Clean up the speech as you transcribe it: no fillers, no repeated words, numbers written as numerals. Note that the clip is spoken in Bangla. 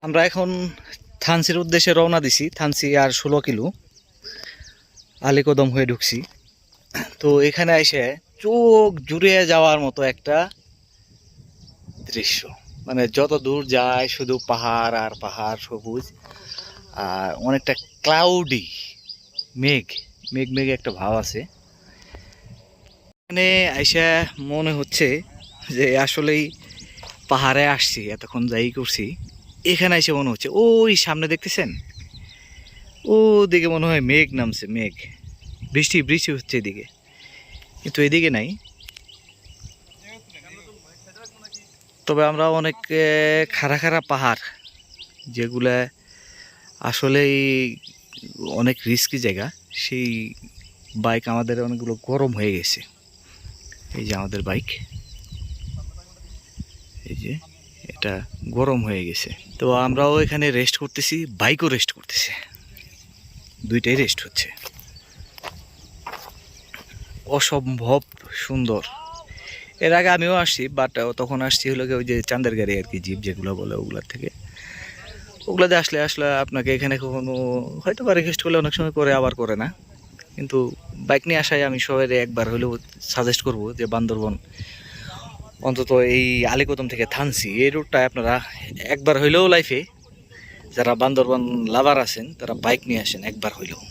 আমরা এখন থানসির উদ্দেশ্যে রওনা দিছি। থানসি আর 16 কিলো আলীকদম হয়ে ঢুকছি। তো এখানে এসে চোখ জুড়িয়ে যাওয়ার মতো একটা দৃশ্য, মানে যত দূর যায় শুধু পাহাড় আর পাহাড়, সবুজ আর অনেকটা ক্লাউডি, মেঘ মেঘ মেঘ একটা ভাব আছে। এখানে এসে মনে হচ্ছে যে আসলেই পাহাড়ে আসছি, এতক্ষণ যাই করছি। এখানে এসে মনে হচ্ছে ওই সামনে দেখতেছেন, ও দিকে মনে হয় মেঘ নামছে, মেঘ, বৃষ্টি বৃষ্টি হচ্ছে এদিকে, কিন্তু এদিকে নাই। তবে আমরা অনেক খাড়া খাড়া পাহাড়, যেগুলা আসলেই অনেক রিস্কি জায়গা, সেই বাইক আমাদের অনেকগুলো গরম হয়ে গেছে। এই যে আমাদের বাইক, এই যে এটা গরম হয়ে গেছে। তো আমরাও এখানে রেস্ট করতেছি, বাইকও রেস্ট করতেছে, দুইটাই রেস্ট হচ্ছে। অসম্ভব সুন্দর। এর আগে আমিও আসছি, বাট তখন আসছি হলো ওই যে চান্দের গাড়ি আর কি, জিপ যেগুলো বলে ওগুলার থেকে। ওগুলাতে আসলে আসলে আপনাকে এখানে কখনো হয়তো বা রিকোয়েস্ট করলে অনেক সময় করে, আবার করে না। কিন্তু বাইক নিয়ে আসায় আমি সবাই একবার হলেও সাজেস্ট করব যে বান্দরবন, অন্তত এই আলীকদম থেকে থানসি এই রুটটায় আপনারা একবার হইলেও লাইফে, যারা বান্দরবন লাভার আছেন তারা বাইক নিয়ে আসেন একবার হইলেও।